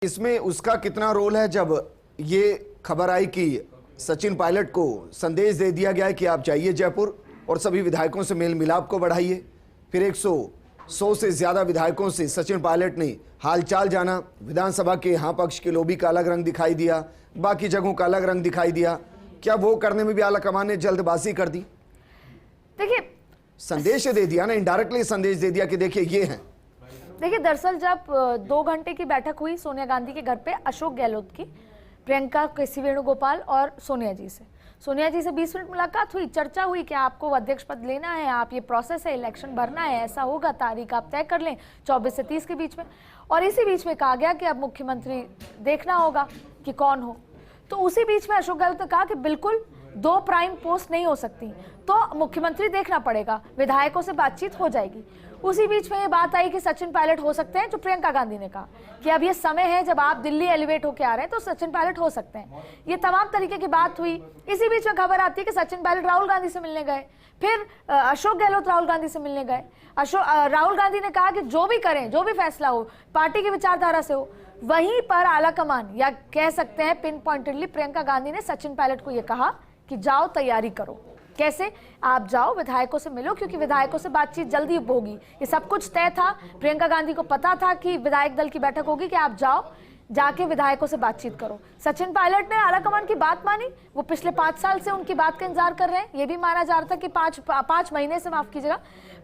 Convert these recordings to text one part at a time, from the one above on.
इसमें उसका कितना रोल है जब ये खबर आई कि सचिन पायलट को संदेश दे दिया गया है कि आप जाइए जयपुर और सभी विधायकों से मेल मिलाप को बढ़ाइए। फिर 100 से ज्यादा विधायकों से सचिन पायलट ने हालचाल जाना। विधानसभा के हाँ पक्ष के लोबी का अलग रंग दिखाई दिया, बाकी जगहों का अलग रंग दिखाई दिया। क्या वो करने में भी आलाकमान ने जल्दबाजी कर दी? देखिए, संदेश दे दिया ना, इनडायरेक्टली संदेश दे दिया कि देखिए ये है। देखिए, दरअसल जब 2 घंटे की बैठक हुई सोनिया गांधी के घर पे अशोक गहलोत की, प्रियंका केसी वेणुगोपाल और सोनिया जी से 20 मिनट मुलाकात हुई, चर्चा हुई कि आपको अध्यक्ष पद लेना है, आप ये प्रोसेस है, इलेक्शन भरना है, ऐसा होगा, तारीख आप तय कर लें 24 से 30 के बीच में। और इसी बीच में कहा गया कि अब मुख्यमंत्री देखना होगा कि कौन हो। तो उसी बीच में अशोक गहलोत ने कहा कि बिल्कुल 2 प्राइम पोस्ट नहीं हो सकती, तो मुख्यमंत्री देखना पड़ेगा, विधायकों से बातचीत हो जाएगी। उसी बीच में ये बात आई कि सचिन पायलट हो सकते हैं, जो प्रियंका गांधी ने कहा कि अब ये समय है, जब आप दिल्ली एलिवेट होके आ रहे हैं तो सचिन पायलट हो सकते हैं। ये तमाम तरीके की बात हुई। इसी बीच में खबर आती है कि सचिन पायलट राहुल गांधी से मिलने गए, फिर अशोक गहलोत राहुल गांधी से मिलने गए। राहुल गांधी ने कहा कि जो भी करें, जो भी फैसला हो, पार्टी की विचारधारा से हो। वहीं पर आलाकमान या कह सकते हैं पिन पॉइंटेडली प्रियंका गांधी ने सचिन पायलट को यह कहा कि जाओ तैयारी करो। कैसे? आप जाओ, विधायकों से मिलो, क्योंकि विधायकों से बातचीत जल्दी होगी। ये सब कुछ तय था। प्रियंका गांधी को पता था कि विधायक दल की बैठक होगी, कि आप जाओ, जाके विधायकों से बातचीत करो। सचिन पायलट ने आलाकमान की बात मानी। वो पिछले 5 साल से उनकी बात का इंतजार कर रहे हैं। ये भी माना जा रहा था कि 5 महीने से, माफ कीजिएगा,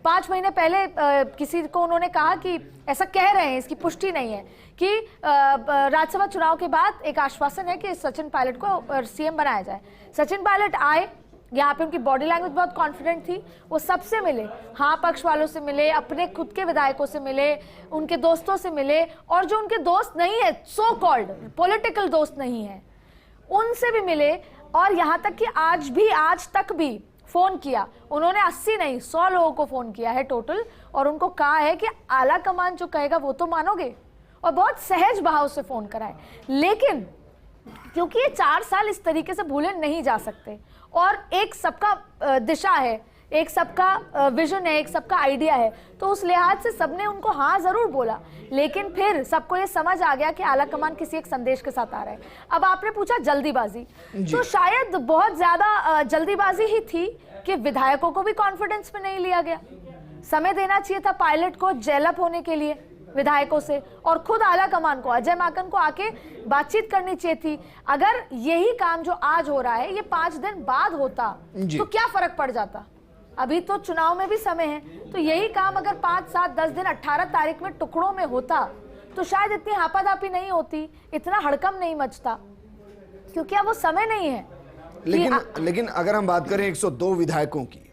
5 महीने पहले किसी को उन्होंने कहा कि ऐसा कह रहे हैं, इसकी पुष्टि नहीं है, कि राज्यसभा चुनाव के बाद एक आश्वासन है कि सचिन पायलट को सीएम बनाया जाए। सचिन पायलट आए, यहाँ पे उनकी बॉडी लैंग्वेज बहुत कॉन्फिडेंट थी। वो सबसे मिले, हाँ पक्ष वालों से मिले, अपने खुद के विधायकों से मिले, उनके दोस्तों से मिले, और जो उनके दोस्त नहीं है, सो कॉल्ड पॉलिटिकल दोस्त नहीं है, उनसे भी मिले। और यहाँ तक कि आज तक भी फोन किया उन्होंने। 80 नहीं, 100 लोगों को फोन किया है टोटल, और उनको कहा है कि आलाकमान जो कहेगा वो तो मानोगे, और बहुत सहज भाव से फोन करा है। लेकिन क्योंकि ये 4 साल इस तरीके से भूले नहीं जा सकते, और एक सबका दिशा है, एक सबका विजन है, एक सबका आइडिया है, तो उस लिहाज से सबने उनको हाँ जरूर बोला। लेकिन फिर सबको ये समझ आ गया कि आलाकमान किसी एक संदेश के साथ आ रहा है। अब आपने पूछा जल्दीबाजी, तो शायद बहुत ज्यादा जल्दीबाजी ही थी कि विधायकों को भी कॉन्फिडेंस में नहीं लिया गया। समय देना चाहिए था पायलट को जेलअप होने के लिए विधायकों से, और खुद आलाकमान को, अजय माकन को आके बातचीत करनी चाहिए थी। अगर यही काम जो आज हो रहा है ये 5 दिन बाद होता तो क्या फर्क पड़ जाता? अभी तो चुनाव में भी समय है, तो यही काम अगर 5, 7, 10 दिन 18 तारीख में टुकड़ों में होता तो शायद इतनी हापाधापी नहीं होती, इतना हड़कंप नहीं मचता, क्योंकि अब वो समय नहीं है। लेकिन अगर हम बात करें 102 विधायकों की,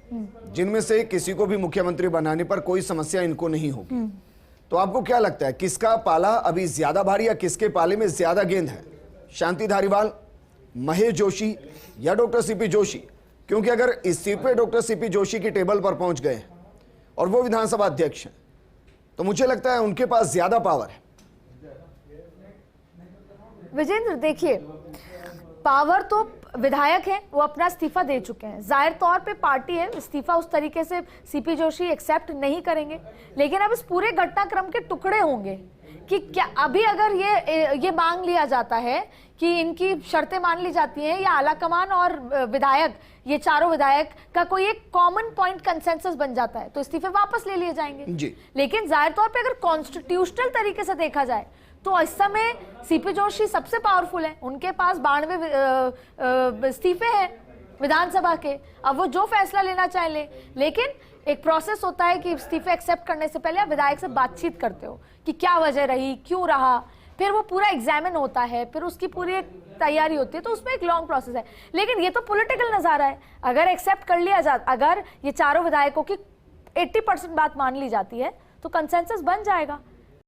जिनमें से किसी को भी मुख्यमंत्री बनाने पर कोई समस्या इनको नहीं होगी, तो आपको क्या लगता है किसका पाला अभी ज्यादा भारी, या किसके पाले में ज्यादा गेंद है? शांति धारीवाल, महेश जोशी, या डॉक्टर सीपी जोशी? क्योंकि अगर इस्तीफे डॉक्टर सीपी जोशी की टेबल पर पहुंच गए और वो विधानसभा अध्यक्ष हैं, तो मुझे लगता है उनके पास ज्यादा पावर है। विजेंद्र, देखिए, पावर तो विधायक हैं, वो अपना इस्तीफा दे चुके हैं। जाहिर तौर पे पार्टी है, इस्तीफा उस तरीके से सीपी जोशी एक्सेप्ट नहीं करेंगे। लेकिन अब इस पूरे घटनाक्रम के टुकड़े होंगे कि क्या अभी अगर ये मांग लिया जाता है कि इनकी शर्तें मान ली जाती हैं, या आलाकमान और विधायक, ये चारों विधायक का कोई एक कॉमन पॉइंट कंसेंसस बन जाता है, तो इस्तीफे वापस ले लिए जाएंगे। लेकिन जाहिर तौर पर अगर कॉन्स्टिट्यूशनल तरीके से देखा जाए तो इस समय सीपी जोशी सबसे पावरफुल है। उनके पास 92 इस्तीफे हैं विधानसभा के। अब वो जो फैसला लेना चाहे ले, लेकिन एक प्रोसेस होता है कि इस्तीफे एक्सेप्ट करने से पहले आप विधायक से बातचीत करते हो कि क्या वजह रही, क्यों रहा, फिर वो पूरा एग्जामिन होता है, फिर उसकी पूरी एक तैयारी होती है, तो उसमें एक लॉन्ग प्रोसेस है। लेकिन ये तो पॉलिटिकल नजारा है। अगर एक्सेप्ट कर लिया जाता, अगर ये चारों विधायकों की 80% बात मान ली जाती है, तो कंसेंसस बन जाएगा।